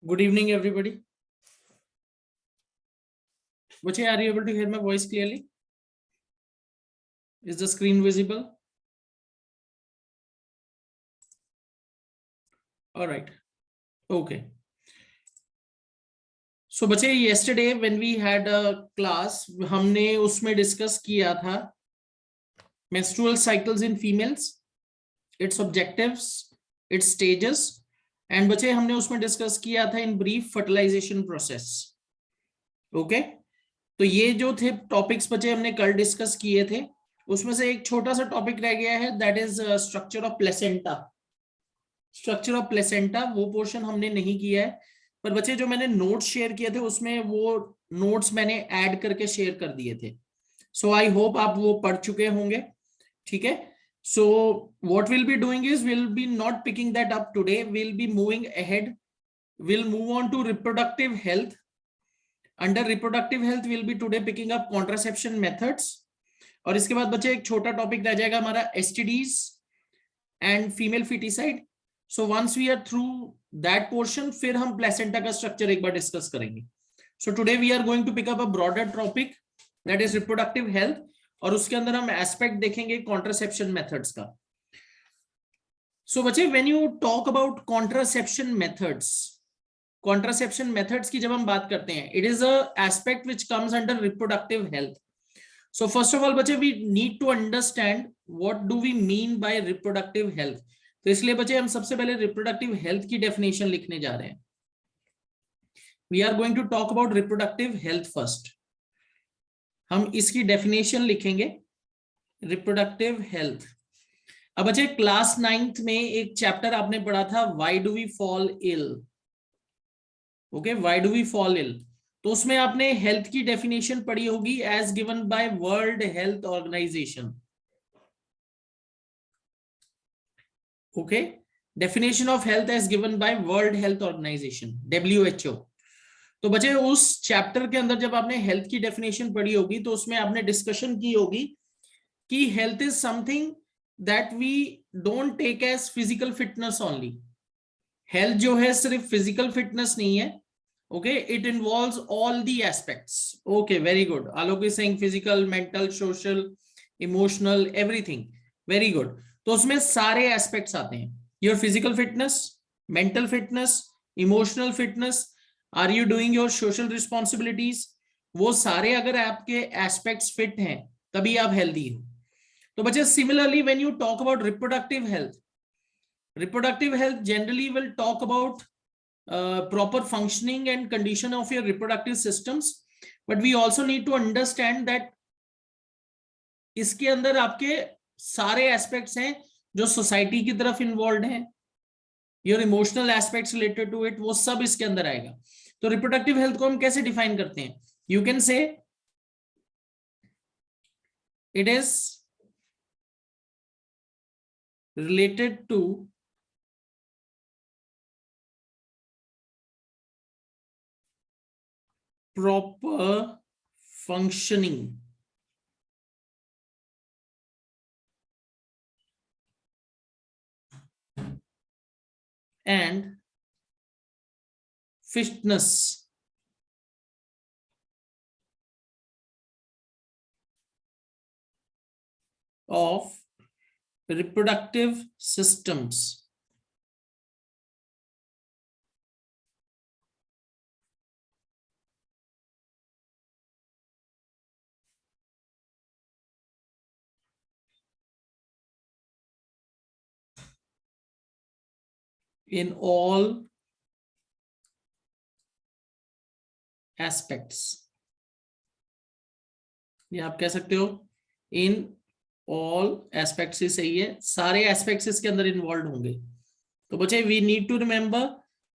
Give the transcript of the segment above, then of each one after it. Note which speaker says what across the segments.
Speaker 1: Good evening, everybody. Vache, are you able to hear my voice clearly? Is the screen visible? All right. Okay. So बच्चे yesterday when we had a class, हमने उसमें discuss किया था menstrual cycles in females, its objectives, its stages, and बच्चे हमने उसमें discuss किया था in brief fertilization process. Okay? तो ये जो थे टॉपिक्स बच्चे हमने कल डिस्कस किए थे, उसमें से एक छोटा सा टॉपिक रह गया है, that is structure of placenta. Structure of placenta वो पोर्शन हमने नहीं किया है, पर बच्चे जो मैंने नोट्स शेयर किए थे उसमें वो नोट्स मैंने ऐड करके शेयर कर दिए थे. सो आई होप आप वो पढ़ चुके होंगे. ठीक है. So what will be doing is will be not picking that up today, will be moving ahead, will move on to reproductive health. Under reproductive health will be today picking up contraception methods. और इसके बाद बच्चे एक छोटा topic रह जाएगा हमारा STDs and female feticide. So once we are through that portion फिर हम प्लेसेंटा का स्ट्रक्चर एक बार डिस्कस करेंगे. So today we are going to pick up a broader topic that is reproductive health, और उसके अंदर हम एस्पेक्ट देखेंगे कॉन्ट्रासेप्शन मेथड्स का. सो बच्चे when you talk about contraception methods की जब हम बात करते हैं, it is a aspect which comes under reproductive health. So first of all बच्चे we need to understand what do we mean by reproductive health. तो इसलिए बच्चे हम सबसे पहले reproductive health की definition लिखने जा रहे हैं. We are going to talk about reproductive health first. हम इसकी definition लिखेंगे reproductive health. अब बच्चे क्लास 9th में एक चैप्टर आपने पढ़ा था why do we fall ill. Okay, why do we fall ill. तो उसमें आपने हेल्थ की डेफिनेशन पढ़ी होगी as given by World Health Organization. Okay, definition of health as given by World Health Organization WHO. तो बच्चे उस चैप्टर के अंदर जब आपने हेल्थ की डेफिनेशन पढ़ी होगी तो उसमें आपने डिस्कशन की होगी कि health is something that we don't take as physical fitness only. Health जो है सिर्फ फिजिकल फिटनेस नहीं है. Okay, it involves all the aspects. Okay, very good. Alok is saying physical, mental, social, emotional, everything. Very good. तो उसमें सारे aspects आते हैं. Your physical fitness, mental fitness, emotional fitness, are you doing your social responsibilities? वो सारे अगर आपके aspects fit हैं तभी आप healthy हो. तो बच्चे similarly when you talk about reproductive health generally will talk about proper functioning and condition of your reproductive systems, but we also need to understand that इसके अंदर आपके सारे एस्पेक्ट्स हैं जो सोसाइटी की तरफ इन्वॉल्व हैं, your emotional aspects related to it, वो सब इसके अंदर आएगा. तो रिप्रोडक्टिव हेल्थ को हम कैसे डिफाइन करते हैं? You can say it is related to proper functioning and fitness of reproductive systems. In all aspects. ये आप कह सकते हो in all aspects ही सही है, सारे एस्पेक्ट्स इसके अंदर इन्वॉल्व होंगे. तो बच्चे वी नीड टू रिमेंबर,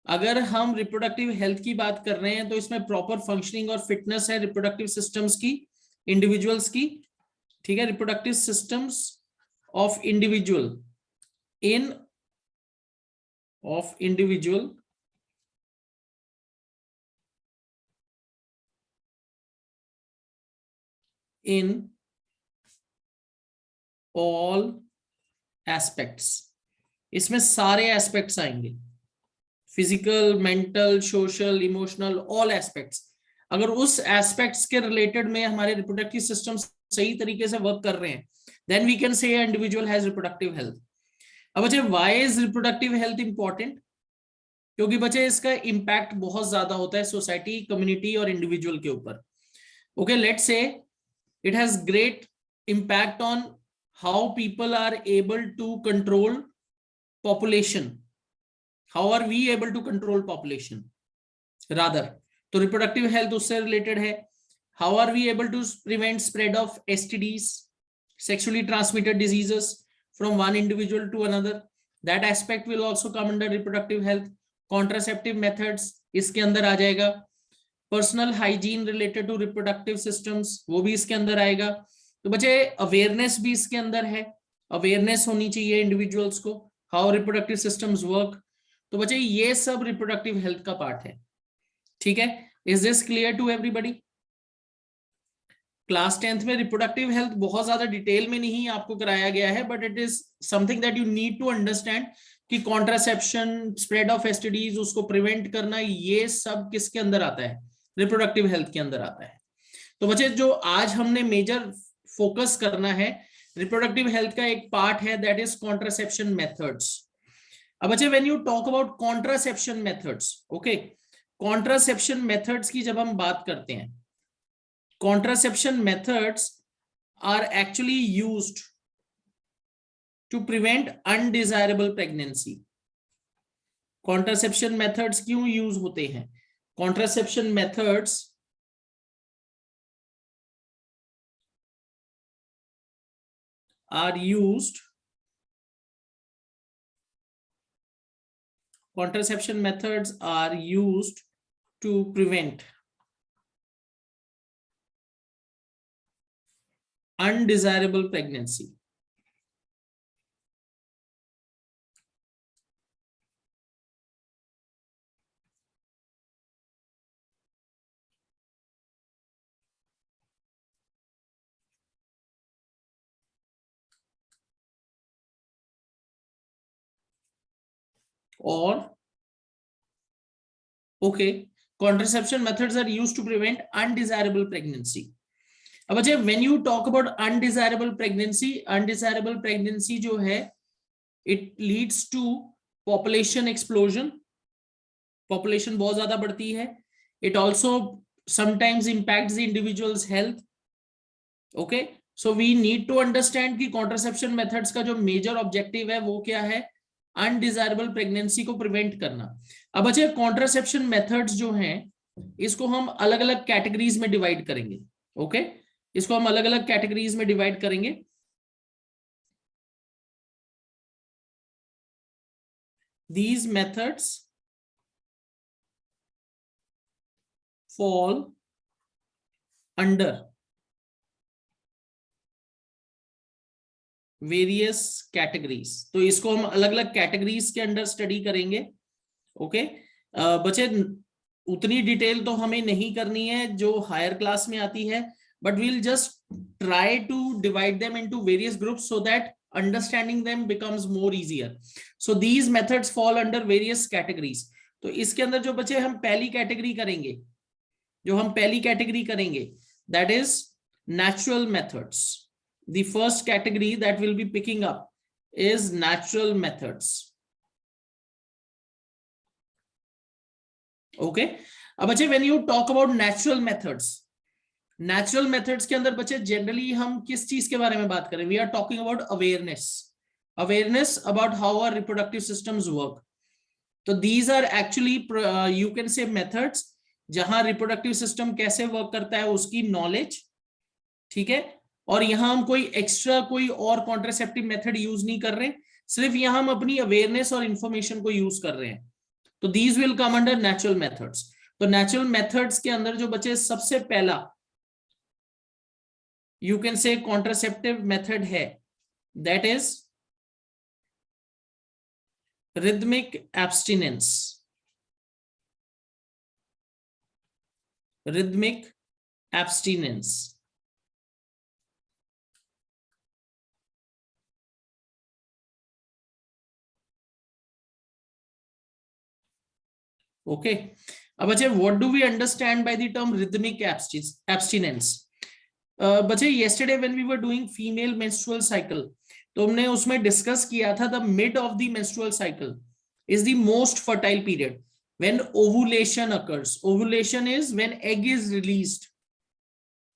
Speaker 1: अगर हम रिप्रोडक्टिव हेल्थ की बात कर रहे हैं तो इसमें प्रॉपर फंक्शनिंग और फिटनेस है रिप्रोडक्टिव सिस्टम्स की, इंडिविजुअल्स की. ठीक है, reproductive systems of individual in all aspects. इसमें सारे एस्पेक्ट्स आएंगे, physical, mental, social, emotional, all aspects, अगर उस एस्पेक्ट्स के रिलेटेड में हमारे रिप्रोडक्टिव सिस्टम सही तरीके से वर्क कर रहे हैं, then we can say individual has reproductive health. अब बच्चे why is reproductive health important? क्योंकि बच्चे इसका इम्पैक्ट बहुत ज्यादा होता है सोसाइटी, कम्युनिटी और इंडिविजुअल के ऊपर। Okay, let's say it has great impact on how people are able to control population, how are we able to control population rather, तो रिप्रोडक्टिव हेल्थ उससे रिलेटेड है। How are we able to prevent spread of STDs, sexually transmitted diseases, from one individual to another, that aspect will also come under reproductive health. Contraceptive methods इसके अंदर आ जाएगा। Personal hygiene related to reproductive systems, वो भी इसके अंदर आएगा। तो बच्चे अवेयरनेस भी इसके अंदर है, अवेयरनेस होनी चाहिए इंडिविजुअल्स को, हाउ रिप्रोडक्टिव सिस्टम्स वर्क। तो बच्चे ये सब रिप्रोडक्टिव हेल्थ का पार्ट है। ठीक है, is this clear to everybody? Class 10th में रिप्रोडक्टिव हेल्थ बहुत ज्यादा डिटेल में नहीं आपको कराया गया है, but it is something that you need to understand कि कॉन्ट्रासेप्शन, स्प्रेड ऑफ एसटीडीज, उसको प्रिवेंट करना, ये सब किसके अंदर आता है? रिप्रोडक्टिव हेल्थ के अंदर आता है। तो बच्चे जो आज हमने मेजर फोकस करना है, रिप्रोडक्टिव हेल्थ का एक पार्ट है, दैट इज कॉन्ट्रासेप्शन मेथड्स। अब बच्चे when you talk about contraception methods, okay, contraception methods की जब हम बात करते हैं, contraception methods are actually used to prevent undesirable pregnancy. contraception methods क्यों यूज होते हैं? contraception methods are used, contraception methods are used to prevent undesirable pregnancy. Or okay, contraception methods are used to prevent undesirable pregnancy. अब अच्छा, when you talk about undesirable pregnancy जो है, it leads to population explosion, population बहुत ज्यादा बढ़ती है। it also sometimes impacts the individual's health. okay, so we need to understand कि contraception methods का जो major objective है वो क्या है? अनडिजायरेबल प्रेगनेंसी को प्रिवेंट करना। अब अच्छा, कॉन्ट्रासेप्शन मेथड्स जो हैं, इसको हम अलग अलग कैटेगरीज में डिवाइड करेंगे। ओके, इसको हम अलग अलग कैटेगरीज में डिवाइड करेंगे। These methods fall under various categories, तो इसको हम अलग अलग कैटेगरीज के अंडर स्टडी करेंगे। ओके, बच्चे उतनी डिटेल तो हमें नहीं करनी है जो हायर क्लास में आती है, but we'll just try to divide them into various groups so that understanding them becomes more easier. So these methods fall under various categories. तो इसके अंदर जो बच्चे हम पहली कैटेगरी करेंगे, that is natural methods. The first category that we'll be picking up is natural methods. Okay, अब बच्चे when you talk about natural methods के अंदर बच्चे जनरली हम किस चीज के बारे में बात करें? We are talking about awareness about how our reproductive systems work. तो these are actually you can say methods जहां reproductive system कैसे वर्क करता है उसकी नॉलेज। ठीक है, और यहां हम कोई एक्स्ट्रा कोई और कॉन्ट्रासेप्टिव मेथड यूज नहीं कर रहे, सिर्फ यहां हम अपनी अवेयरनेस और इंफॉर्मेशन को यूज कर रहे हैं। तो these will come under natural methods. तो नेचुरल मेथड्स के अंदर जो बचे, सबसे पहला you can say contraceptive method है, that is rhythmic abstinence. Rhythmic abstinence, okay, अब बच्चे what do we understand by the term rhythmic abstinence? बच्चे yesterday when we were doing female menstrual cycle, तो हमने उसमें डिस्कस किया था the mid of the menstrual cycle is the most fertile period when ovulation occurs. Ovulation is when egg is released,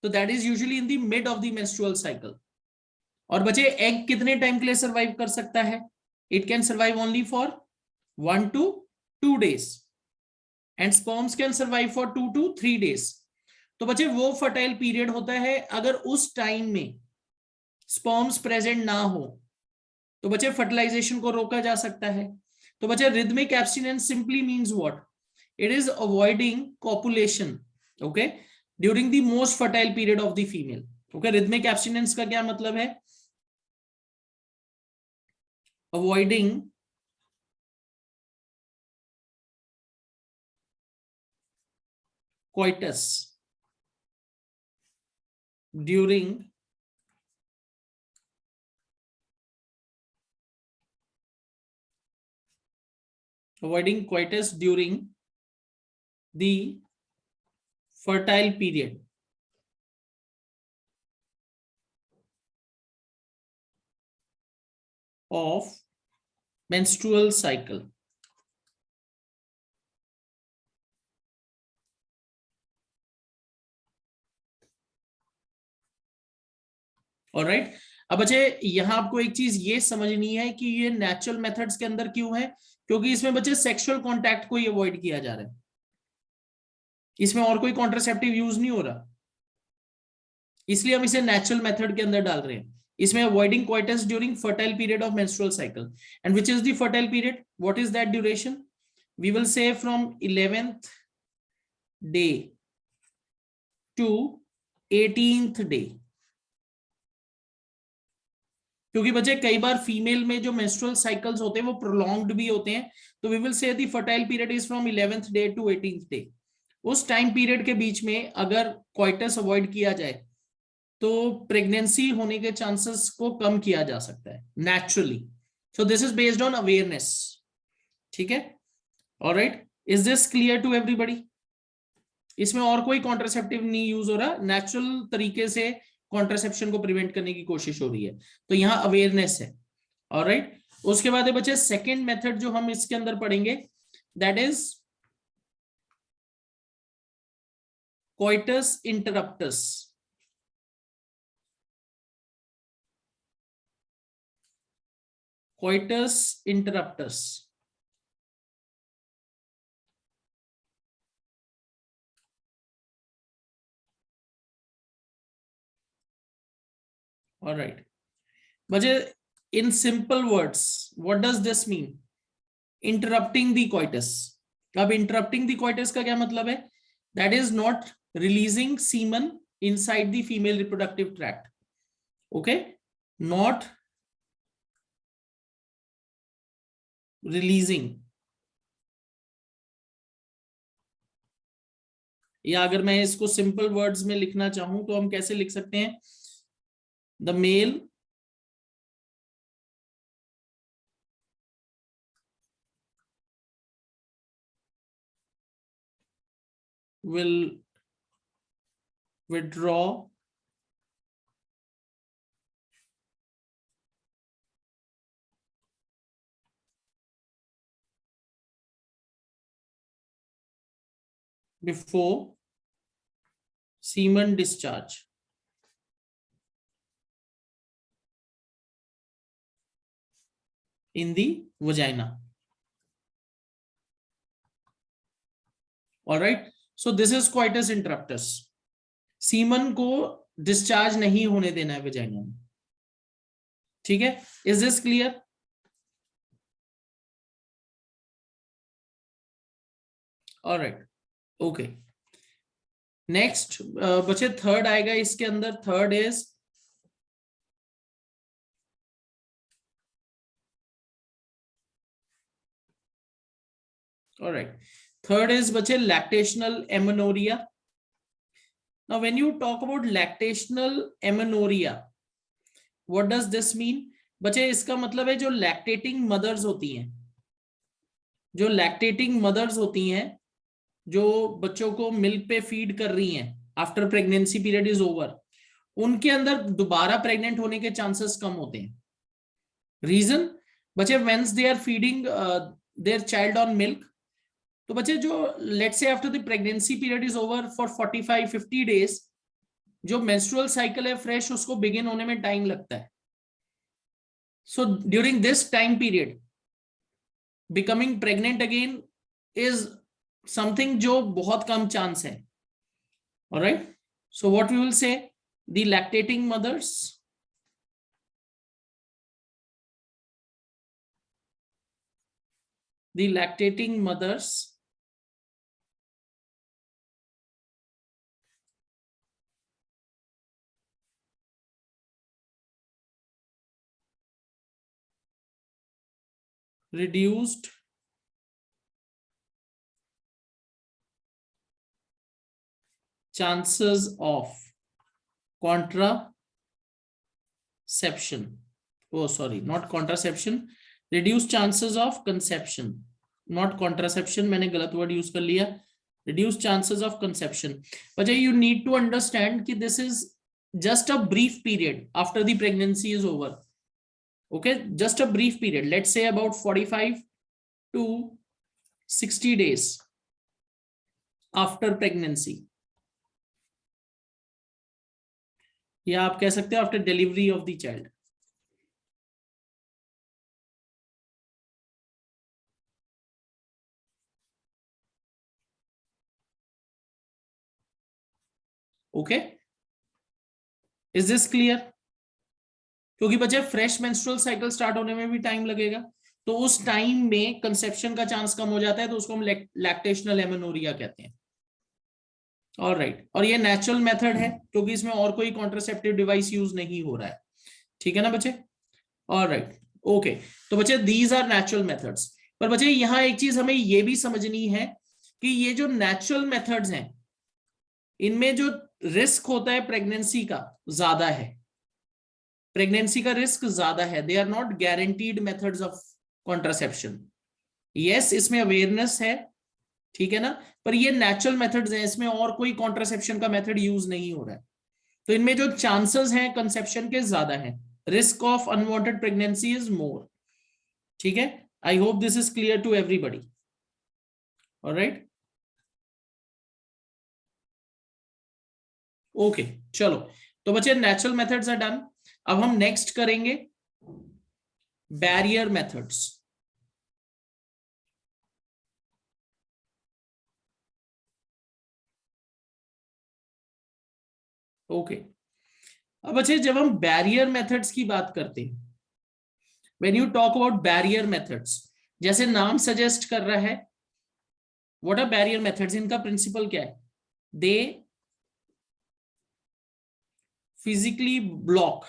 Speaker 1: so that is usually in the mid of the menstrual cycle. और बच्चे egg कितने time के लिए survive कर सकता है? It can survive only for 1 to 2 days and sperms can survive for 2 to 3 days. तो बच्चे वो फर्टाइल पीरियड होता है, अगर उस टाइम में स्पर्म्स प्रेजेंट ना हो तो बच्चे फर्टिलाइजेशन को रोका जा सकता है. तो बच्चे rhythmic abstinence simply means what? It is avoiding copulation, okay, during the most fertile period of the female. Okay, rhythmic abstinence का क्या मतलब है? Avoiding coitus during the fertile period of menstrual cycle. Alright, अब बच्चे यहां आपको एक चीज ये समझनी है कि ये नेचुरल मेथड्स के अंदर क्यों है, क्योंकि इसमें बच्चे सेक्सुअल कांटेक्ट को ही अवॉइड किया जा रहा है. इसमें और कोई कॉन्ट्रासेप्टिव यूज नहीं हो रहा, इसलिए हम इसे नेचुरल मेथड के अंदर डाल रहे हैं. इसमें avoiding coitus during fertile period of menstrual cycle. And which is the fertile period? What is that duration? We will say from 11th day to 18th day. क्योंकि बच्चे कई बार फीमेल में जो मेंस्ट्रुअल साइकिल्स होते हैं वो प्रोलॉन्ग्ड भी होते हैं, तो we will say the fertile period is from 11th day to 18th day. उस टाइम पीरियड के बीच में अगर क्वाइटस अवॉइड किया जाए तो प्रेगनेंसी होने के चांसेस को कम किया जा सकता है naturally. So this is based on awareness. ठीक है, alright, is this clear to everybody? इसमें और कोई कॉन्ट्रासेप्टिव नहीं यूज हो रहा, नेचुरल तरीके से कॉन्ट्रासेप्शन को प्रिवेंट करने की कोशिश हो रही है, तो यहां अवेयरनेस है. ऑलराइट, उसके बाद है बच्चे सेकेंड मेथड जो हम इसके अंदर पढ़ेंगे, that is coitus interruptus. Coitus interruptus. All right. बच्चे in simple words, what does this mean? Interrupting the coitus. अब interrupting the coitus का क्या मतलब है? That is not releasing semen inside the female reproductive tract. Okay? Not releasing. या अगर मैं इसको सिंपल वर्ड्स में लिखना चाहूं तो हम कैसे लिख सकते हैं? The male will withdraw before semen discharge. In the vagina. All right, so this is coitus interruptus. Semen को डिस्चार्ज नहीं होने देना है वेजाइना में. ठीक है, is this clear? Alright, okay. Next बच्चे थर्ड आएगा इसके अंदर. Third is alright, third is बच्चे lactational amenorrhoea. Now when you talk about lactational amenorrhea, what does this mean? बच्चे इसका मतलब है जो लैक्टेटिंग मदर्स होती हैं जो लैक्टेटिंग मदर्स होती हैं, जो बच्चों को मिल्क पे फीड कर रही हैं after pregnancy period is over, उनके अंदर दोबारा प्रेग्नेंट होने के चांसेस कम होते हैं। रीजन, बच्चे whence they are feeding their child on milk, तो बच्चे जो let's say after the pregnancy period is over for 45-50 days, जो मेंस्ट्रुअल साइकिल है फ्रेश, उसको बिगिन होने में टाइम लगता है। So during this time period becoming pregnant again is something जो बहुत कम चांस है। Alright, so what we will say, the lactating mothers reduced chances of contraception, oh sorry, not contraception, reduced chances of conception, not contraception, मैंने गलत word use कर लिया, reduced chances of conception. But you need to understand कि this is just a brief period after the pregnancy is over. Okay, just a brief period, let's say about 45 to 60 days after pregnancy, या आप कह सकते हो after delivery of the child. Okay, is this clear? क्योंकि बच्चे fresh menstrual cycle start होने में भी टाइम लगेगा, तो उस टाइम में कंसेप्शन का चांस कम हो जाता है, तो उसको हम लैक्टेशनल एमेनोरिया कहते हैं। ऑलराइट, और ये नेचुरल मेथड है क्योंकि इसमें और कोई कॉन्ट्रासेप्टिव डिवाइस यूज नहीं हो रहा है। ठीक है ना बच्चे? ऑलराइट, ओके, तो बच्चे दीज आर नेचुरल मेथड्स। पर बच्चे यहां एक चीज हमें ये भी समझनी है कि ये जो नेचुरल मेथड्स हैं, इनमें जो रिस्क होता है प्रेगनेंसी का ज्यादा है, प्रेगनेंसी का रिस्क ज्यादा है। They are not guaranteed methods of contraception. Yes, इसमें अवेयरनेस है, ठीक है ना, पर ये नेचुरल मेथड्स हैं, इसमें और कोई कॉन्ट्रासेप्शन का मेथड यूज नहीं हो रहा है, तो इनमें जो चांसेस हैं कंसेप्शन के ज्यादा हैं, risk of unwanted pregnancy is more. ठीक है, I hope this is clear to everybody. Alright, okay, चलो, तो बच्चे नेचुरल मेथड्स आर डन। अब हम नेक्स्ट करेंगे बैरियर मेथड्स। ओके, अब बच्चे जब हम बैरियर मेथड्स की बात करते हैं, when you talk about barrier methods, जैसे नाम सजेस्ट कर रहा है, व्हाट आर बैरियर मेथड्स, इनका प्रिंसिपल क्या है? They physically block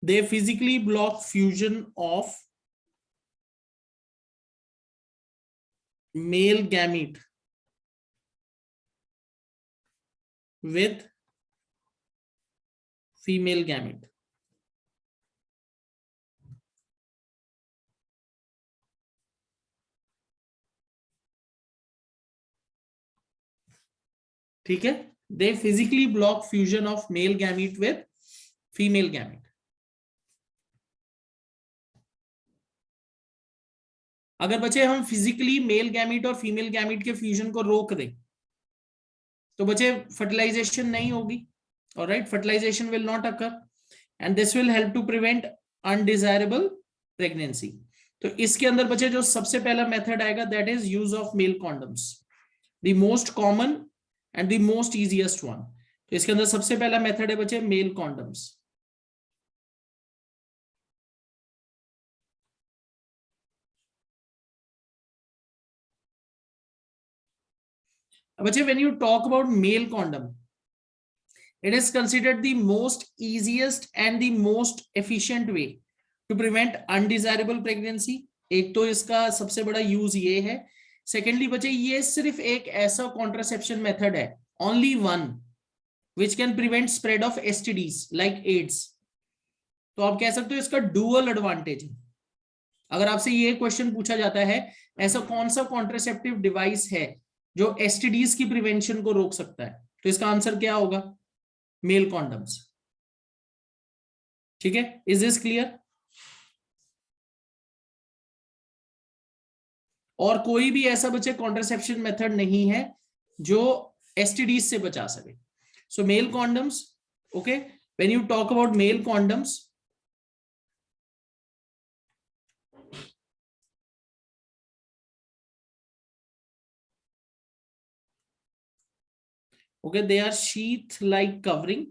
Speaker 1: they physically block fusion of male gamete with female gamete. ठीक है, they physically block fusion of male gamete with female gamete. अगर बच्चे हम फिजिकली मेल गैमीट और female gamete के फ्यूजन को रोक दें, तो बच्चे फर्टिलाइजेशन नहीं होगी। Alright, fertilization will not occur and this will help to prevent undesirable pregnancy. तो इसके अंदर बच्चे जो सबसे पहला मेथड आएगा, that is use of male condoms, the most common and the most easiest one. तो इसके अंदर सबसे पहला मेथड है बच्चे मेल कॉन्डम्स। बच्चे when you talk about male condom, it is considered the most easiest and the most efficient way to prevent undesirable pregnancy एक तो इसका सबसे बड़ा यूज ये है। सेकेंडली बच्चे, ये सिर्फ एक ऐसा कॉन्ट्रासेप्शन मेथड है, only one, which can prevent spread of STDs like AIDS. तो आप कह सकते हो इसका डुअल एडवांटेज है। अगर आपसे ये क्वेश्चन पूछा जाता है ऐसा कौन सा कॉन्ट्रासेप्टिव डिवाइस है जो एसटीडीज की प्रिवेंशन को रोक सकता है, तो इसका आंसर क्या होगा? Male condoms. ठीक है, इज दिस क्लियर? और कोई भी ऐसा बच्चे कॉन्ट्रासेप्शन मेथड नहीं है जो एसटीडीज से बचा सके। So male condoms, okay, when you talk about male condoms, okay, they are sheath like covering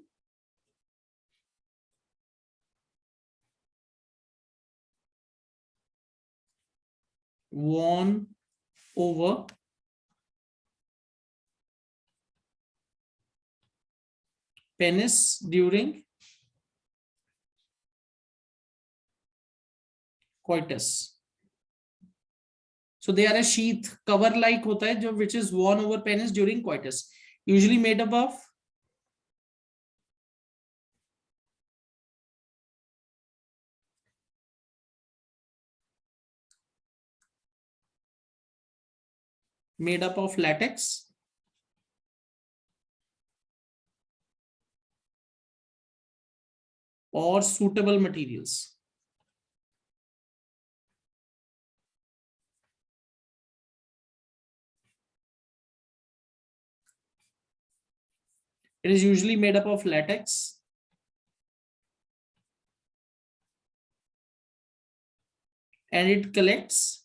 Speaker 1: worn over penis during coitus. So they are a sheath cover like होता है जो which is worn over penis during coitus, usually made up of latex or suitable materials. It is usually made up of latex and it collects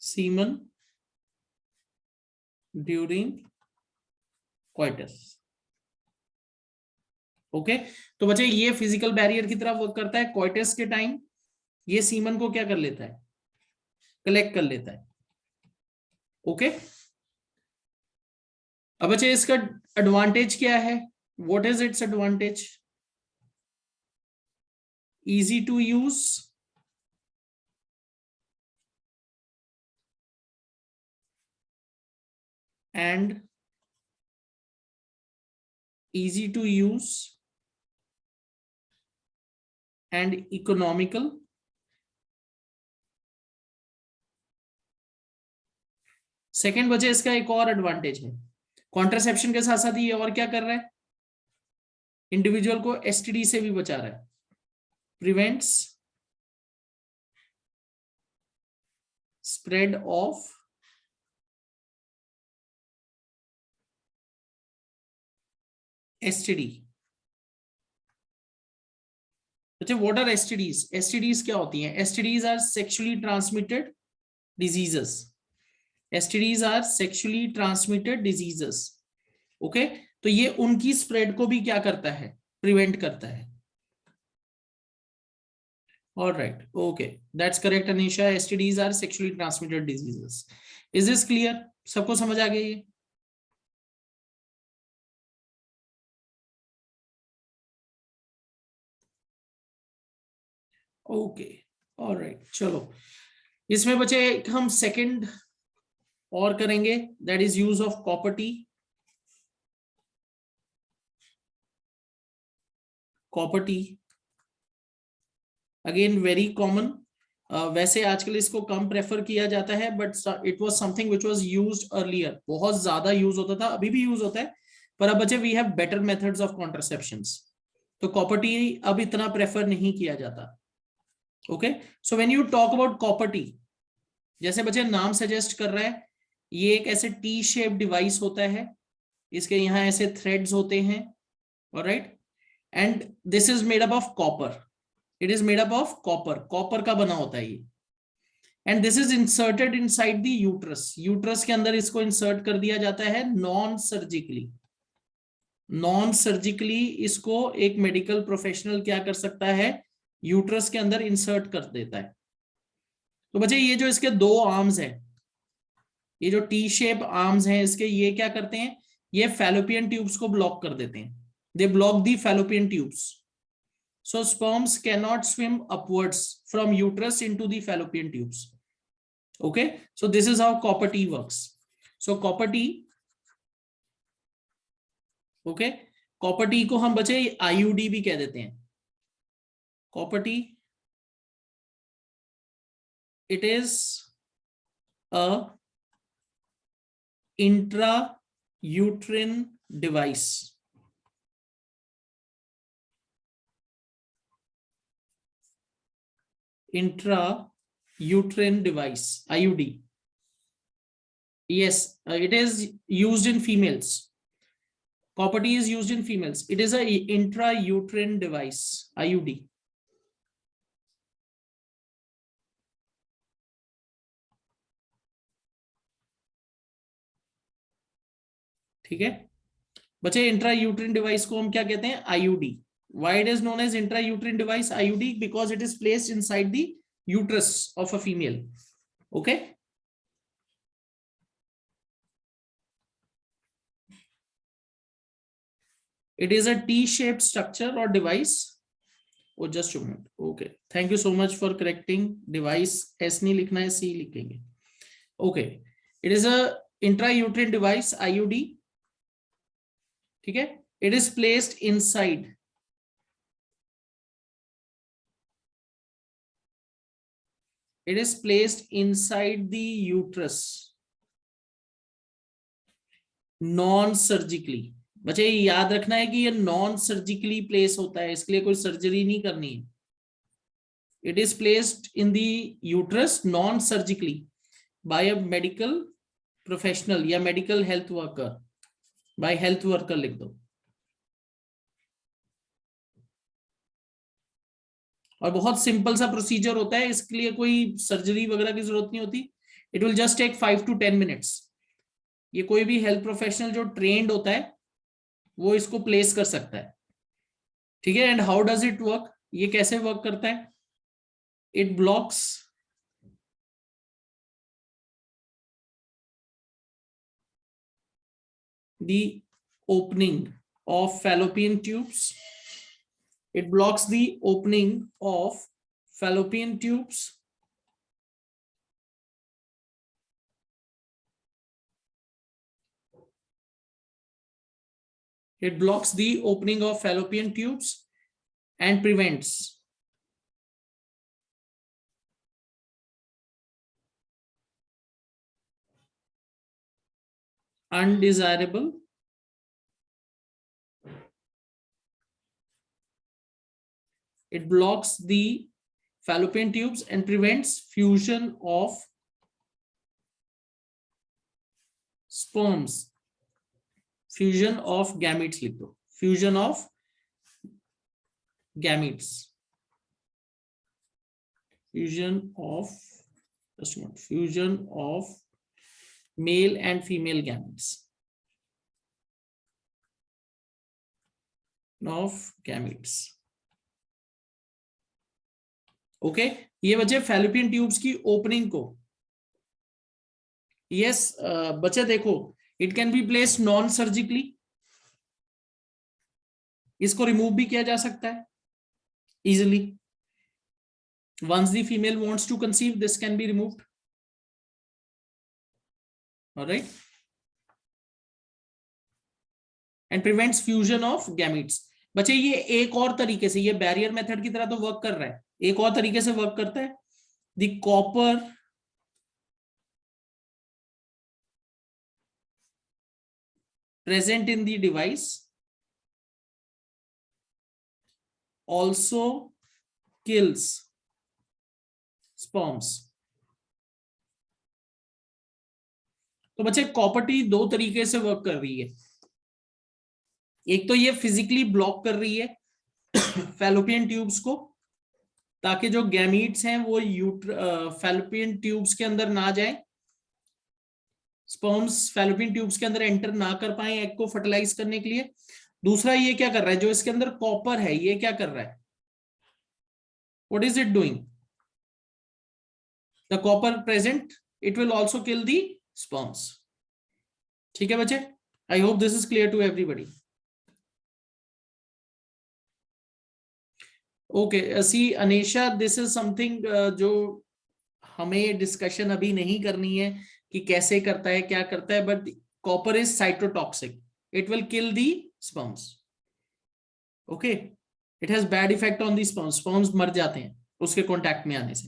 Speaker 1: semen during coitus. Okay, तो बच्चे ये physical barrier की तरह work करता है। Coitus के time ये semen को क्या कर लेता है? कलेक्ट कर लेता है। ओके, अब बच्चे इसका एडवांटेज क्या है? What is its advantage? Easy to use, and easy to use and economical. Second बचे इसका एक और एडवांटेज है, कॉन्ट्रासेप्शन के साथ साथ ये और क्या कर रहा है? इंडिविजुअल को एसटीडी से भी बचा रहा है, प्रिवेंट्स स्प्रेड ऑफ एसटीडी। अच्छा, व्हाट आर एसटीडीज? एसटीडीज क्या होती हैं? STDs are sexually transmitted diseases. STDs are sexually transmitted diseases. Okay, तो ये उनकी स्प्रेड को भी क्या करता है? प्रिवेंट करता है। All right, okay, that's correct, Anisha. STDs are sexually transmitted diseases. Is this clear? सबको समझ आ गया ये? ओके, ऑलराइट, चलो इसमें बचे हम सेकंड और करेंगे, that is use of copper T. Copper T again very common. वैसे आजकल इसको कम प्रेफर किया जाता है, but it was something which was used earlier. बहुत ज्यादा यूज होता था, अभी भी यूज होता है, पर अब बच्चे we have better methods of contraceptions, तो कॉपर टी अब इतना प्रेफर नहीं किया जाता। Okay, so when you talk about copper T, जैसे बच्चे नाम सजेस्ट कर रहा है, ये एक ऐसे टी शेप डिवाइस होता है, इसके यहाँ ऐसे थ्रेड्स होते हैं, alright, and this is made up of copper. It is made up of copper, copper का बना होता है ये, and this is inserted inside the uterus. Uterus के अंदर इसको इंसर्ट कर दिया जाता है नॉन सर्जिकली। नॉन सर्जिकली इसको एक मेडिकल प्रोफेशनल क्या कर सकता है? यूट्रस के अंदर इंसर्ट कर देता है। तो बच्चे ये जो इसके दो आर्म्स हैं, ये जो टी शेप आर्म्स हैं इसके, ये क्या करते हैं? ये फैलोपियन ट्यूब्स को ब्लॉक कर देते हैं। They block the fallopian tubes. So sperms cannot swim upwards from uterus into the fallopian tubes. Okay, so this is how copper T works. So copper T, okay, copper T को हम बचे IUD भी कह देते हैं. Copper T, it is a intrauterine device. Intrauterine device, IUD. Yes, it is used in females. Copper T is used in females. It is a intrauterine device, IUD. ठीक है बच्चे, इंट्रायूट्रिन डिवाइस को हम क्या कहते हैं? IUD. Why it is known as intrauterine device, IUD? Because it is placed inside the uterus of a female. Okay. It is a T-shaped structure or device. Oh, just a minute. Okay. Thank you so much for correcting. Device S नहीं लिखना है, C लिखेंगे. Okay. It is a intrauterine device, IUD. ठीक है. It is placed inside. It is placed inside the uterus, non-surgically. बच्चे याद रखना है कि ये नॉन सर्जिकली प्लेस होता है, इसके लिए कोई सर्जरी नहीं करनी है. It is placed in the uterus non surgically by a medical professional या medical health worker. By health worker लिख दो. और बहुत सिंपल सा प्रोसीजर होता है, इसके लिए कोई सर्जरी वगैरह की जरूरत नहीं होती. It will just take 5 to 10 minutes. ये कोई भी हेल्थ प्रोफेशनल जो ट्रेंड होता है वो इसको प्लेस कर सकता है. ठीक है. And how does it work? ये कैसे वर्क करता है? It blocks the opening of fallopian tubes. It blocks the opening of fallopian tubes It blocks the opening of fallopian tubes and prevents undesirable It blocks the fallopian tubes and prevents fusion of sperms. Fusion of gametes लिख दो. Fusion of gametes. Fusion of just a moment. Fusion of male and female gametes. Of gametes. Okay ये बचे fallopian tubes की opening को. Yes बच्चे देखो, it can be placed non surgically. इसको remove भी किया जा सकता है easily. Once the female wants to conceive, this can be removed. Alright. And prevents fusion of gametes. बच्चे ये एक और तरीके से, ये बैरियर मेथड की तरह तो वर्क कर रहा है, एक और तरीके से वर्क करता है. The copper present in the device also kills sperms. तो बच्चे कॉपर टी दो तरीके से वर्क कर रही है. एक तो ये फिजिकली ब्लॉक कर रही है फैलोपियन ट्यूब्स को, ताकि जो गैमीट्स हैं वो फैलोपियन ट्यूब्स के अंदर ना जाए, स्पर्म्स फैलोपियन ट्यूब्स के अंदर एंटर ना कर पाए एग को फर्टिलाइज करने के लिए. दूसरा ये क्या कर रहा है, जो इसके अंदर कॉपर है ये क्या कर रहा है? What is it doing? The copper present, it will also kill the sperms. ठीक है बच्चे, I hope this is clear to everybody. Okay see Anisha, this is something जो हमें डिस्कशन अभी नहीं करनी है कि कैसे करता है क्या करता है, but copper is cytotoxic, it will kill the sperms. Okay, it has bad effect on the sperms, sperms मर जाते हैं उसके कांटेक्ट में आने से।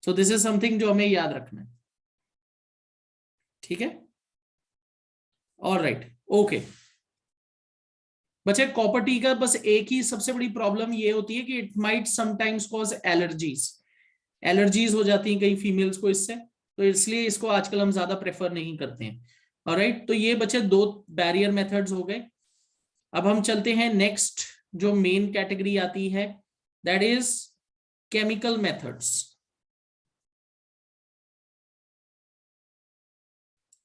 Speaker 1: सो दिस इज समथिंग जो हमें याद रखना है, ठीक है। ऑलराइट, ओके बच्चे, कॉपर टी का बस एक ही सबसे बड़ी प्रॉब्लम ये होती है कि it might sometimes cause allergies, allergies हो जाती हैं कई फीमेल्स को इससे, तो इसलिए इसको आजकल हम ज्यादा प्रेफर नहीं करते हैं। ऑलराइट, तो ये बच्चे दो बैरियर मेथड्स हो गए। अब हम चलते हैं नेक्स्ट जो मेन कैटेगरी आती है, that is chemical methods.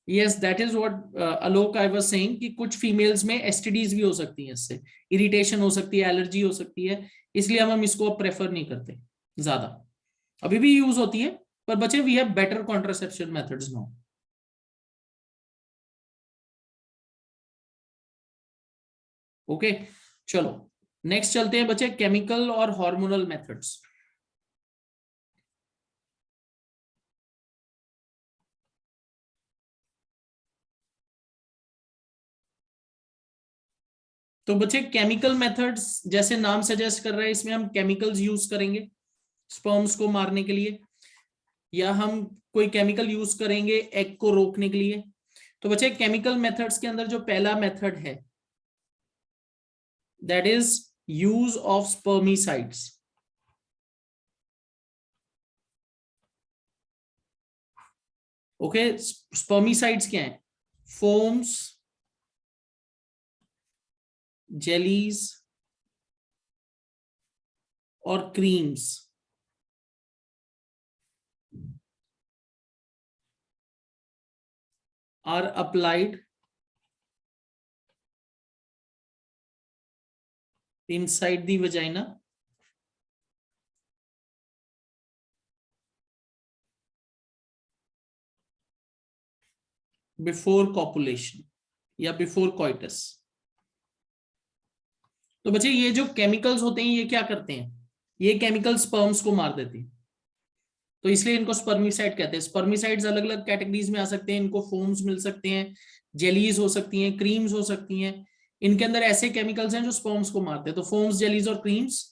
Speaker 1: Yes, that is what Alok I was saying कि कुछ फीमेल्स में एसटीडीज भी हो सकती हैं, इससे इरिटेशन हो सकती है, एलर्जी हो सकती है, इसलिए हम इसको प्रेफर नहीं करते ज्यादा। अभी भी यूज होती है, पर बच्चे we have better contraception methods now. Okay, चलो नेक्स्ट चलते हैं बच्चे, केमिकल और हार्मोनल मेथड्स। तो बच्चे केमिकल मेथड्स जैसे नाम सजेस्ट कर रहे हैं, इसमें हम केमिकल्स यूज करेंगे स्पर्म्स को मारने के लिए, या हम कोई केमिकल यूज करेंगे एग को रोकने के लिए। तो बच्चे केमिकल मेथड्स के अंदर जो पहला मेथड है, that is use of स्पर्मिसाइड्स। Okay, स्पर्मिसाइड्स क्या है? फोम्स, जेलीज और creams are applied inside the vagina before copulation या before coitus। तो बच्चे ये जो केमिकल्स होते हैं ये क्या करते हैं? ये केमिकल स्पर्म्स को मार देते हैं, तो इसलिए इनको स्पर्मिसाइड कहते हैं। स्पर्मिसाइड्स अलग अलग कैटेगरीज में आ सकते हैं, इनको फोम्स मिल सकते हैं, जेलीज हो सकती हैं, क्रीम्स हो सकती हैं। इनके अंदर ऐसे केमिकल्स हैं जो स्पर्म्स को मारते हैं। तो फोम्स, जेलीज और creams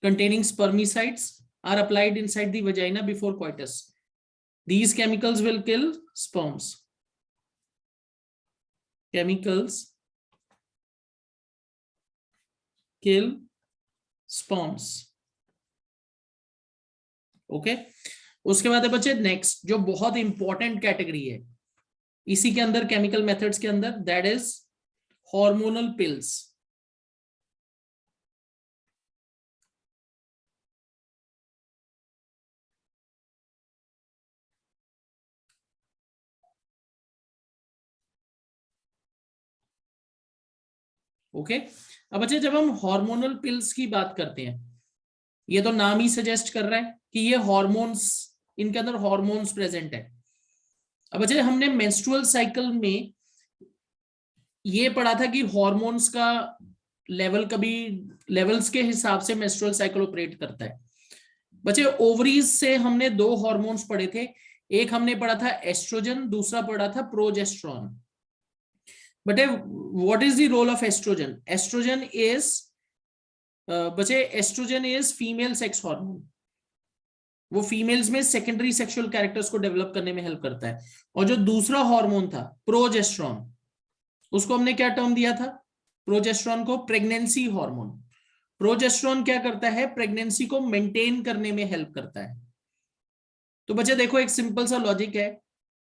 Speaker 1: containing spermicides are applied inside the vagina before coitus. These chemicals will kill sperms. Chemicals kill sperms. Okay, उसके बाद है बच्चे नेक्स्ट जो बहुत इंपॉर्टेंट कैटेगरी है इसी के अंदर केमिकल मेथड्स के अंदर, that is hormonal pills. Okay, अब बच्चे जब हम हार्मोनल पिल्स की बात करते हैं, ये तो नाम ही सजेस्ट कर रहा है कि ये हार्मोन्स, इनके अंदर हार्मोन्स प्रेजेंट है। अब बच्चे हमने मेंस्ट्रुअल साइकिल में ये पढ़ा था कि हार्मोन्स का लेवल कभी लेवल्स के हिसाब से मेंस्ट्रुअल साइकिल ऑपरेट करता है। बच्चे ओवरीज से हमने दो हार्मोन्स पढ़े थे, एक हमने पढ़ा था एस्ट्रोजन, दूसरा पढ़ा था progesterone. But what is the role of oestrogen? Oestrogen is बच्चे oestrogen is female sex hormone, वो फीमेल्स में सेकेंडरी सेक्सुअल कैरेक्टर्स को डेवलप करने में हेल्प करता है। और जो दूसरा हार्मोन था प्रोजेस्टेरोन, उसको हमने क्या टर्म दिया था? प्रोजेस्टेरोन को प्रेगनेंसी हार्मोन। प्रोजेस्टेरोन क्या करता है? प्रेगनेंसी को मेंटेन करने में हेल्प करता है। तो बच्चे देखो एक सिंपल सा लॉजिक है,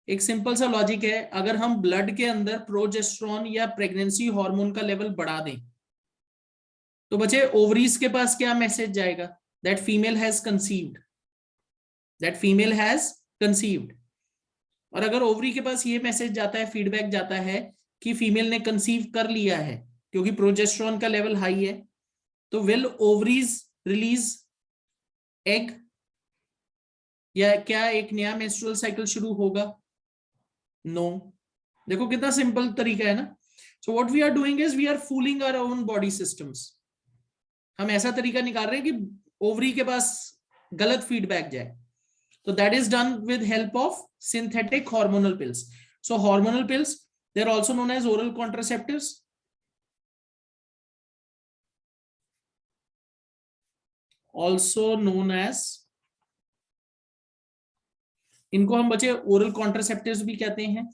Speaker 1: एक सिंपल सा लॉजिक है, अगर हम ब्लड के अंदर प्रोजेस्टेरोन या प्रेगनेंसी हार्मोन का लेवल बढ़ा दें तो बच्चे ओवरीज के पास क्या मैसेज जाएगा? That female has conceived, that female has conceived. और अगर ओवरी के पास ये मैसेज जाता है, फीडबैक जाता है कि फीमेल ने कंसीव कर लिया है क्योंकि प्रोजेस्टेरोन का लेवल हाई है, तो विल ओवरीज रिलीज एग, या क्या एक नया मेंस्ट्रुअल साइकिल शुरू होगा? नो। देखो कितना सिंपल तरीका है ना। So what we are doing is we are fooling our own body systems. हम ऐसा तरीका निकाल रहे हैं कि ओवरी के पास गलत फीडबैक जाए. So that is done with help of synthetic hormonal pills. So hormonal pills, they're also known as oral contraceptives. Also known as, इनको हम बच्चे oral contraceptives भी कहते हैं.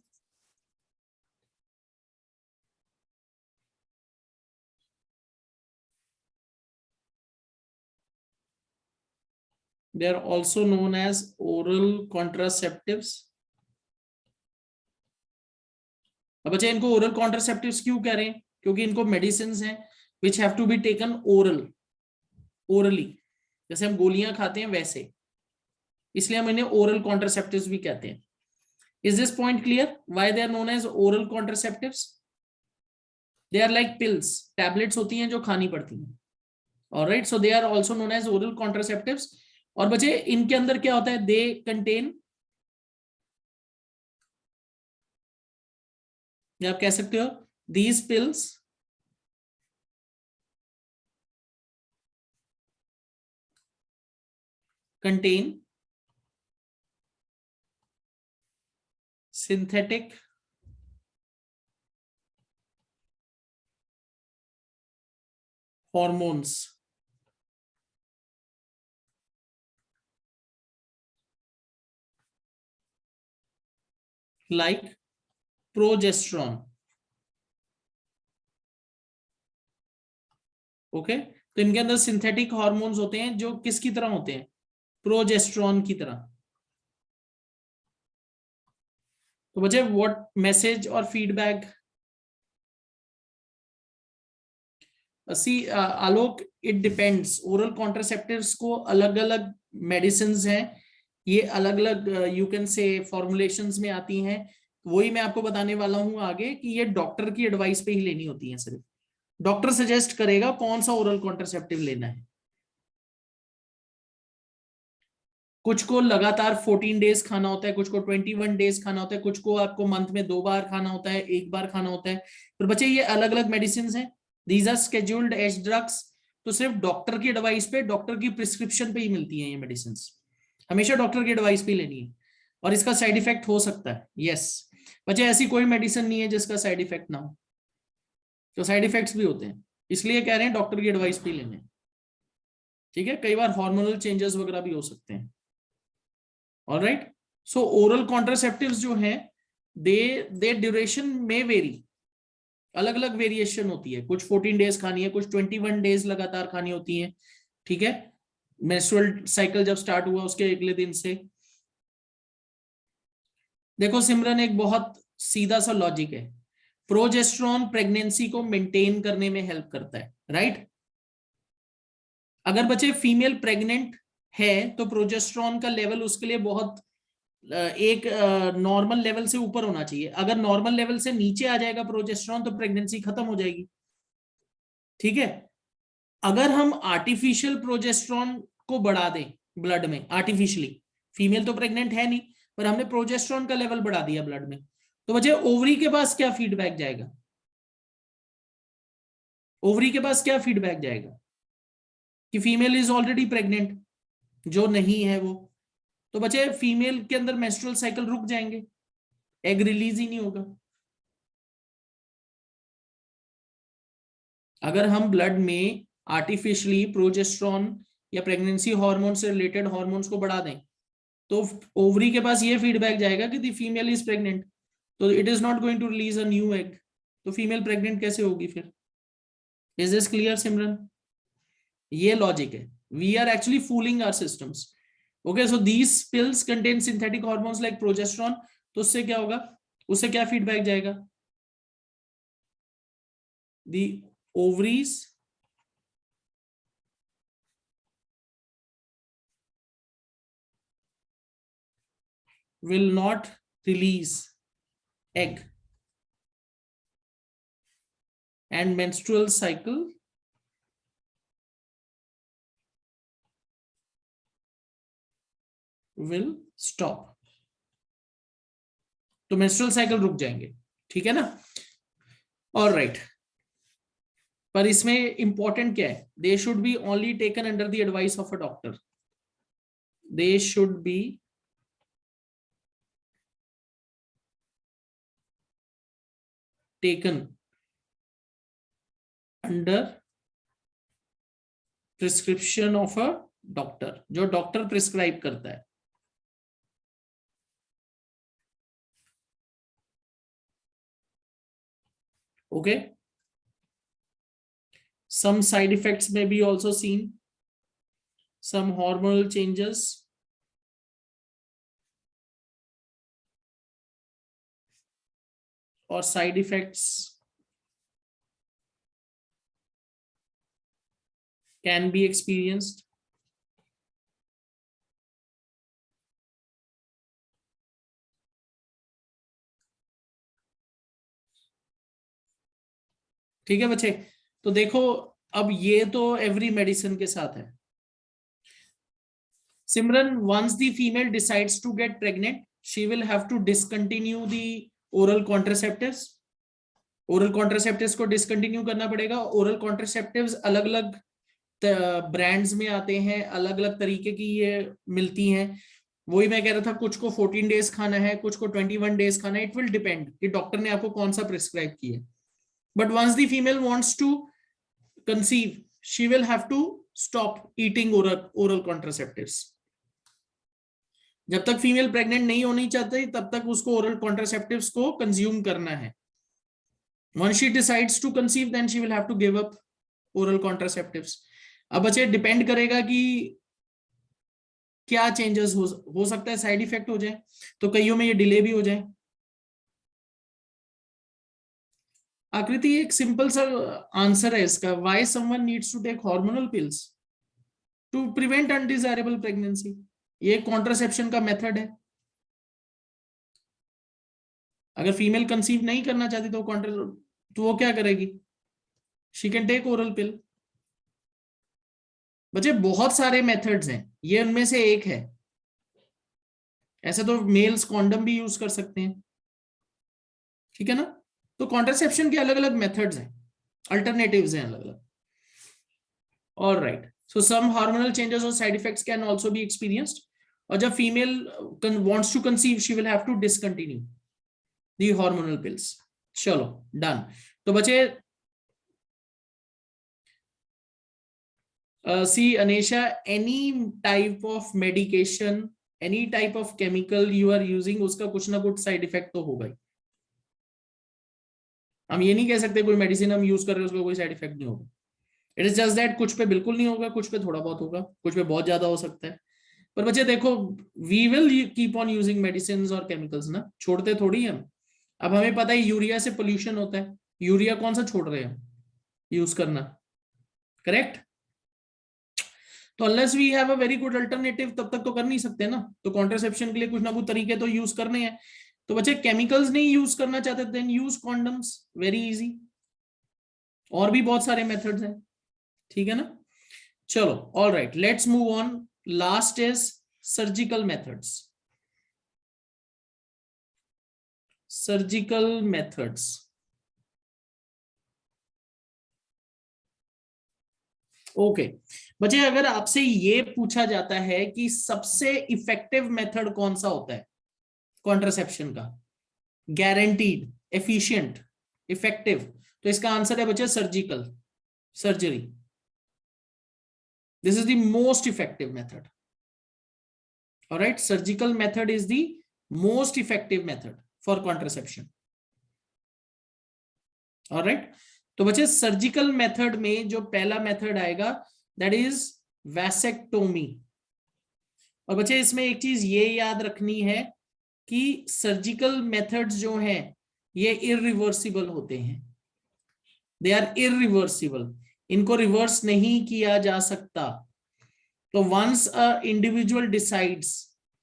Speaker 1: They are also known as oral contraceptives. अब बच्चे इनको oral contraceptives क्यों कह रहे हैं? क्योंकि इनको medicines हैं which have to be taken orally. जैसे हम गोलियां खाते हैं वैसे, इसलिए हम इन्हें oral contraceptives भी कहते हैं. Is this point clear? Why they are known as oral contraceptives? They are like pills, tablets होती हैं जो खानी पड़ती हैं. Alright, so they are also known as oral contraceptives. और बच्चे इनके अंदर क्या होता है? They contain, या आप कह सकते हो these pills contain synthetic hormones like progesterone. Okay, तो इनके अंदर सिंथेटिक हार्मोन्स होते हैं जो किसकी तरह होते हैं? प्रोजेस्टेरोन की तरह. तो बच्चे व्हाट मैसेज और feedback? See Alok, it depends. Oral contraceptives को अलग अलग मेडिसिन हैं, ये अलग अलग यू कैन से फॉर्मुलेशंस में आती हैं. वही मैं आपको बताने वाला हूं आगे कि ये डॉक्टर की एडवाइस पे ही लेनी होती है. सिर्फ डॉक्टर सजेस्ट करेगा कौन सा ओरल कॉन्ट्रासेप्टिव लेना है. कुछ को लगातार 14 डेज खाना होता है, कुछ को 21 डेज खाना होता है, कुछ को आपको मंथ में 2 बार खाना होता है, 1 बार खाना होता है. तो बच्चे ये अलग अलग मेडिसिन हैं. These are scheduled as drugs. तो सिर्फ डॉक्टर की एडवाइस पे, डॉक्टर की प्रिस्क्रिप्शन पे ही मिलती है ये मेडिसिन. हमेशा डॉक्टर की एडवाइस पे लेनी है. और इसका साइड इफेक्ट हो सकता है. यस बच्चे, ऐसी कोई मेडिसिन नहीं है जिसका साइड इफेक्ट ना हो. तो साइड इफेक्ट्स भी होते हैं, इसलिए कह रहे हैं डॉक्टर की एडवाइस पे लेने. ठीक है, कई बार हार्मोनल चेंजेस वगैरह भी हो सकते हैं. ऑलराइट, सो ओरल कॉन्ट्रासेप्टिव्स जो हैं, दे ड्यूरेशन में वेरी. अलग अलग वेरिएशन होती है. कुछ 14 डेज खानी है, कुछ 21 डेज लगातार खानी होती है. ठीक है, मेंस्ट्रुअल साइकिल जब स्टार्ट हुआ उसके अगले दिन से. देखो सिमरन, एक बहुत सीधा सा लॉजिक है. प्रोजेस्टेरोन प्रेगनेंसी को मेंटेन करने में हेल्प करता है, राइट? अगर बच्चे फीमेल प्रेग्नेंट है तो प्रोजेस्टेरोन का लेवल उसके लिए बहुत एक नॉर्मल लेवल से ऊपर होना चाहिए. अगर नॉर्मल लेवल से नीचे आ जाएगा प्रोजेस्टेरोन तो प्रेगनेंसी खत्म हो जाएगी. ठीक है, अगर हम आर्टिफिशियल प्रोजेस्टेरोन को बढ़ा दें ब्लड में आर्टिफिशियली, फीमेल तो प्रेग्नेंट है नहीं पर हमने प्रोजेस्टेरोन का लेवल बढ़ा दिया ब्लड में, तो बच्चे ओवरी के पास क्या फीडबैक जाएगा? ओवरी के पास क्या फीडबैक जाएगा? कि फीमेल इज ऑलरेडी प्रेग्नेंट, जो नहीं है वो. तो बच्चे फीमेल के अंदर मेंस्ट्रुअल साइकिल रुक जाएंगे, एग रिलीज ही नहीं होगा. अगर हम ब्लड में आर्टिफिशियली प्रोजेस्टेरोन या प्रेगनेंसी हार्मोन से रिलेटेड हार्मोन्स को बढ़ा दें तो ओवरी के पास ये फीडबैक जाएगा कि द फीमेल इज प्रेग्नेंट, तो it is not going to release a new egg. तो फीमेल प्रेग्नेंट कैसे होगी फिर? Is this clear Simran? ये लॉजिक है. We are actually fooling our systems. Okay, so these pills contain synthetic hormones like progesterone. तो उससे क्या होगा? उससे क्या फीडबैक जाएगा? दी ovaries will not release egg and menstrual cycle will stop. तो menstrual cycle रुक जाएंगे. ठीक है ना? All right. पर इसमें इंपॉर्टेंट क्या है, they should be only taken under the advice of a doctor, they should be taken under prescription of a doctor, जो डॉक्टर प्रिस्क्राइब करता है। Okay, some side effects may be also seen, some hormonal changes, or side effects can be experienced. ठीक है बच्चे, तो देखो अब ये तो एवरी मेडिसिन के साथ है। सिमरन, once the female decides to get pregnant, she will have to discontinue the oral contraceptives. Oral contraceptives को डिसकंटिन्यू करना पड़ेगा। ओरल कॉन्ट्रासेप्टिव्स अलग अलग ब्रांड्स में आते हैं, अलग अलग तरीके की ये मिलती हैं। वही मैं कह रहा था, कुछ को 14 डेज खाना है, कुछ को 21 डेज खाना है। इट विल डिपेंड कि डॉक्टर ने आपको कौन सा प्रिस्क्राइब किया है। But once the female wants to conceive, she will have to stop eating oral contraceptives. जब तक फीमेल प्रेग्नेंट नहीं होनी चाहती तब तक उसको ओरल कॉन्ट्रासेप्टिव्स को कंज्यूम करना है। Once she decides to conceive, then she will have to give up oral contraceptives. अब बच्चे डिपेंड करेगा कि क्या चेंजेस हो सकता है, साइड इफेक्ट हो जाए, तो कईयों में ये डिले भी हो जाए। आकृति, एक सिंपल सा आंसर है इसका, why someone needs to take hormonal pills to prevent undesirable pregnancy. ये कॉन्ट्रासेप्शन का मेथड है। अगर फीमेल कंसीव नहीं करना चाहती तो वो क्या करेगी, शी कैन टेक ओरल पिल। बच्चे बहुत सारे मेथड्स हैं, ये उनमें से एक है। ऐसे तो मेल्स कॉन्डम भी यूज कर सकते हैं, ठीक है ना। तो कॉन्ट्रासेप्शन के अलग अलग मेथड्स हैं, अल्टरनेटिव्स हैं अलग अलग। Alright, so some hormonal changes और side effects can also be experienced. और जब female wants to conceive, she will have to discontinue the hormonal pills. चलो डन। तो बच्चे see Anisha, any type of medication, any type of chemical you are using, उसका कुछ ना कुछ side effect तो होगा ही। हम ये नहीं कह सकते कोई मेडिसिन हम यूज कर रहे हैं उसका कोई साइड इफेक्ट नहीं होगा। इट इज जस्ट दैट कुछ पे बिल्कुल नहीं होगा, कुछ पे थोड़ा बहुत होगा, कुछ पे बहुत ज्यादा हो सकता है। पर बच्चे देखो, we will keep on using medicine और केमिकल्स ना, छोड़ते थोड़ी हम। अब हमें पता है यूरिया से पोल्यूशन होता है, यूरिया कौन सा छोड़ रहे हैं यूज करना, करेक्ट। तो unless we have a very good alternative, तब तक तो कर नहीं सकते ना। तो कॉन्ट्रासेप्शन के लिए कुछ ना कुछ तरीके तो यूज करने हैं। तो बच्चे केमिकल्स नहीं यूज करना चाहते, then use condoms, very easy. और भी बहुत सारे मेथड्स हैं, ठीक है ना। चलो all right, let's move on. Last is surgical methods. Surgical methods, okay बच्चे, अगर आपसे ये पूछा जाता है कि सबसे इफेक्टिव मेथड कौन सा होता है कॉन्ट्रासेप्शन का, गारंटीड, एफिशिएंट, इफेक्टिव, तो इसका आंसर है बच्चे surgical, surgery. This is the most effective method. Alright, surgical method is the most effective method for contraception. Alright, तो बच्चे सर्जिकल मेथड में जो पहला मेथड आएगा दैट इज वैसेक्टोमी। और बच्चे इसमें एक चीज ये याद रखनी है कि सर्जिकल मेथड्स जो हैं ये इरिवर्सिबल होते हैं, दे आर इरिवर्सिबल, इनको रिवर्स नहीं किया जा सकता। तो वंस अ इंडिविजुअल डिसाइड्स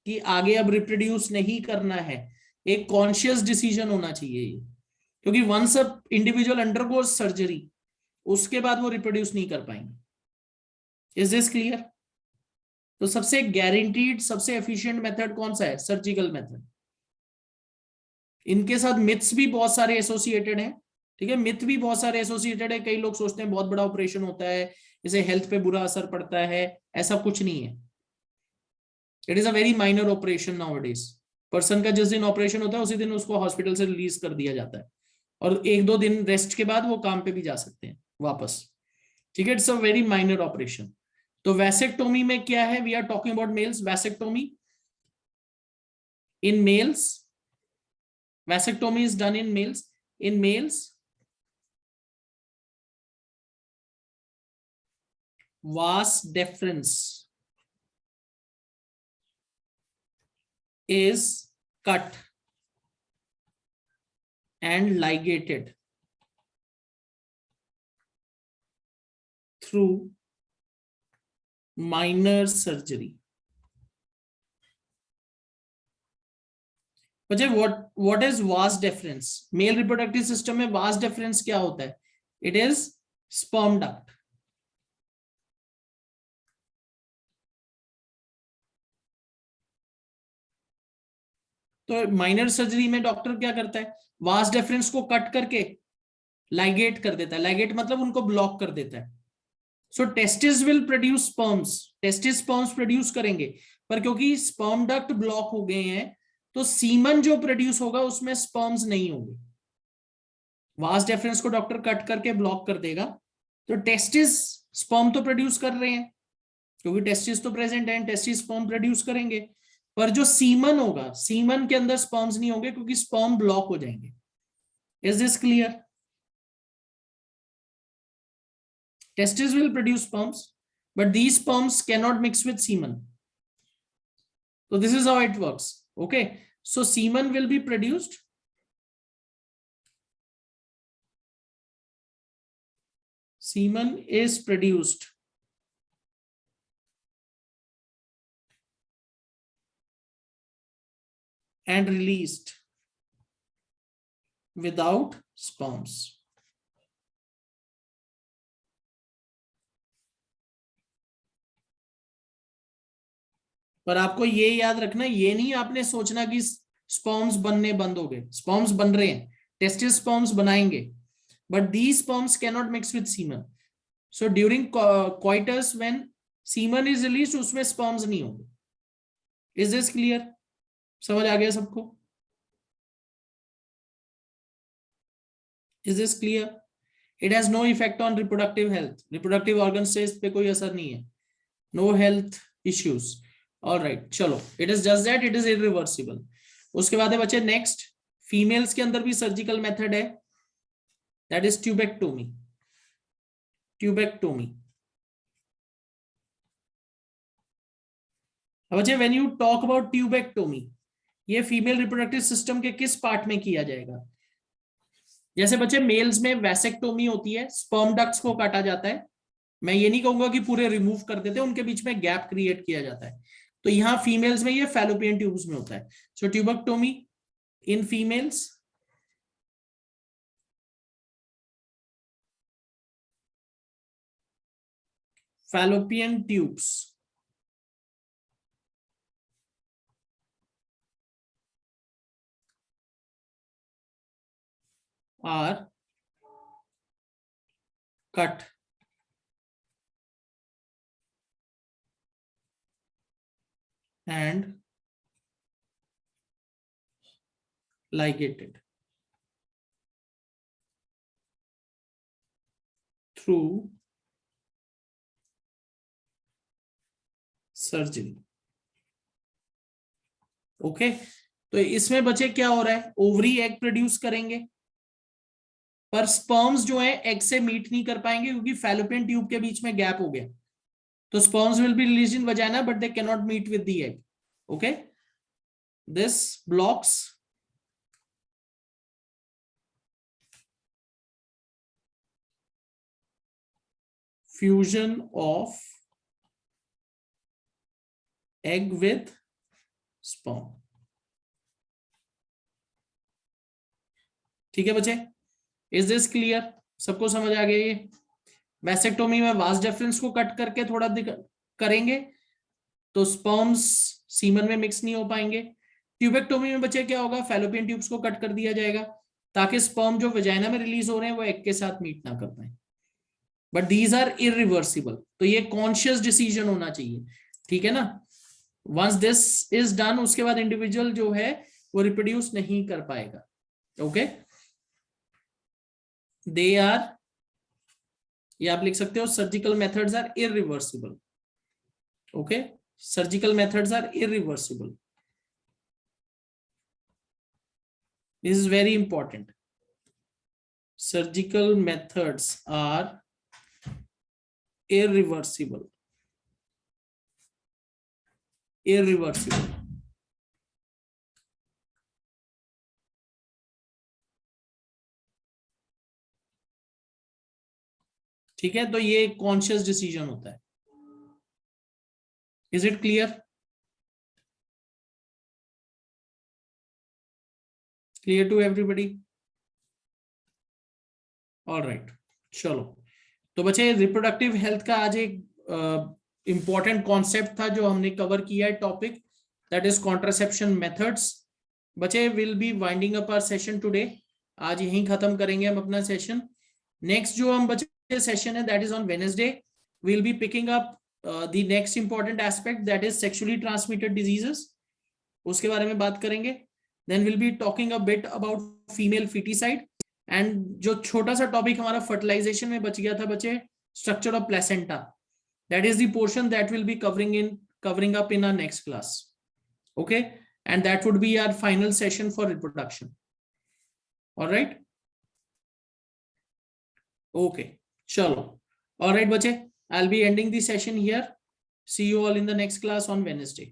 Speaker 1: कि आगे अब रिप्रोड्यूस नहीं करना है, एक कॉन्शियस डिसीजन होना चाहिए ये, क्योंकि once a individual undergoes surgery, उसके बाद वो रिप्रोड्यूस नहीं कर पाएंगे। Is this clear? तो सबसे गारंटीड, सबसे एफिशिएंट मेथड कौन सा है? Surgical method. इनके साथ मिथ्स भी बहुत सारे एसोसिएटेड हैं, ठीक है, मिथ भी बहुत सारे एसोसिएटेड है, कई लोग सोचते हैं बहुत बड़ा ऑपरेशन होता है, इसे हेल्थ पे बुरा असर पड़ता है, ऐसा कुछ नहीं है। It is a very minor operation nowadays. Person का जिस दिन ऑपरेशन होता है उसी दिन उसको हॉस्पिटल से रिलीज कर दिया जाता है, और 1-2 दिन रेस्ट के बाद वो काम पे भी जा सकते हैं वापस। ठीक है, it's a very minor operation. तो वैसेक्टोमी में क्या है, we are talking about males. Vasectomy in males, vasectomy is done in males. In males, vas deferens is cut and ligated through minor surgery. बच्चे what is vas deferens? Male reproductive system में vas deferens क्या होता है? It is sperm duct. तो minor surgery में doctor क्या करता है, वास डेफरेंस को कट करके लाइगेट कर देता है। लाइगेट मतलब उनको ब्लॉक कर देता है। So testis will produce sperms, testis sperms produce करेंगे, पर क्योंकि स्पर्म डक्ट ब्लॉक हो गए हैं तो सीमन जो प्रोड्यूस होगा उसमें स्पर्म्स नहीं होंगे। वास डेफरेंस को डॉक्टर कट करके ब्लॉक कर देगा, तो टेस्टिस स्पर्म तो प्रोड्यूस कर रहे हैं क्योंकि टेस्टिस तो प्रेजेंट है, टेस्टिस स्पर्म प्रोड्यूस करेंगे, पर जो सीमन होगा, सीमन के अंदर स्पर्म्स नहीं होंगे क्योंकि स्पर्म ब्लॉक हो जाएंगे। Is this clear? Testes will produce sperms, but these sperms cannot mix with semen. So this is how it works. Okay, so semen will be produced. Semen is produced and released without sperms. पर आपको ये याद रखना, ये नहीं आपने सोचना कि स्पर्म्स बनने बंद हो गए, स्पर्म्स बन रहे हैं, टेस्टिस स्पर्म्स बनाएंगे, but these sperms cannot mix with semen. So during coitus when semen is released उसमें sperms नहीं होंगे. Is this clear? समझ आ गया सबको? Is this clear? It has no effect on reproductive health. Reproductive organs से इस पे कोई असर नहीं है. No health issues. All right, चलो. It is just that it is irreversible. उसके बाद है बच्चे नेक्स्ट, फीमेल्स के अंदर भी सर्जिकल मेथड है, that is ट्यूबेक्टोमी. ट्यूबेक्टोमी. अब बच्चे when you talk about tubectomy, ये फीमेल रिप्रोडक्टिव सिस्टम के किस पार्ट में किया जाएगा? जैसे बच्चे मेल्स में वैसेक्टोमी होती है, स्पर्म डक्ट्स को काटा जाता है, मैं ये नहीं कहूंगा कि पूरे रिमूव कर देते हैं, उनके बीच में गैप क्रिएट किया जाता है, तो यहाँ फीमेल्स में ये फैलोपियन ट्यूब्स में होता है. So tubectomy in females, fallopian tubes are cut and ligated through surgery. Okay, तो इसमें बच्चे क्या हो रहा है, ओवरी एग प्रोड्यूस करेंगे, पर स्पर्म्स जो है एग से मीट नहीं कर पाएंगे क्योंकि फैलोपियन ट्यूब के बीच में गैप हो गया, तो sperms will be released in vagina but they can not meet with the egg. Okay, this blocks fusion of egg with sperm. ठीक है बच्चे, इज दिस क्लियर? सबको समझ आ गया? ये वैसेक्टोमी में वास डेफरेंस को कट करके थोड़ा करेंगे तो स्पर्म्स सीमन में मिक्स नहीं हो पाएंगे. ट्यूबेक्टोमी में बच्चे क्या होगा, फैलोपियन ट्यूब्स को कट कर दिया जाएगा, ताकि स्पर्म जो वजाइना में रिलीज हो रहे हैं वो एग के साथ मीट ना कर पाए। बट दीज आर इरिवर्सिबल, तो ये कॉन्शियस डिसीजन होना चाहिए, ठीक है ना। वंस दिस इज डन, उसके बाद इंडिविजुअल जो है वो रिप्रोड्यूस नहीं कर पाएगा। ओके, दे आर, ये आप लिख सकते हो, surgical methods are irreversible. Okay, surgical methods are irreversible, this is very important. Surgical methods are irreversible, irreversible. ठीक है, तो ये कॉन्शियस डिसीजन होता है। Is it clear? Clear to everybody? All right, चलो। तो बच्चे, रिप्रोडक्टिव हेल्थ का आज एक इंपॉर्टेंट कॉन्सेप्ट था जो हमने कवर किया है, topic that is contraception methods. बच्चे, will be winding up our session today. आज यहीं खत्म करेंगे हम अपना सेशन। नेक्स्ट जो हम बच्चे सेशन है that is on Wednesday. Will be picking up the next important aspect that is sexually transmitted diseases, उसके बारे में बात करेंगे। Then will be talking a bit about female feticide, and जो छोटा सा टॉपिक हमारा फर्टिलाइजेशन में बच गया था बच्चे, structure of placenta, that is the portion that will be covering up in our next class. Okay, and that would be our final session for reproduction. All right, okay, chalo. All right bache, I'll be ending the session here. See you all in the next class on Wednesday.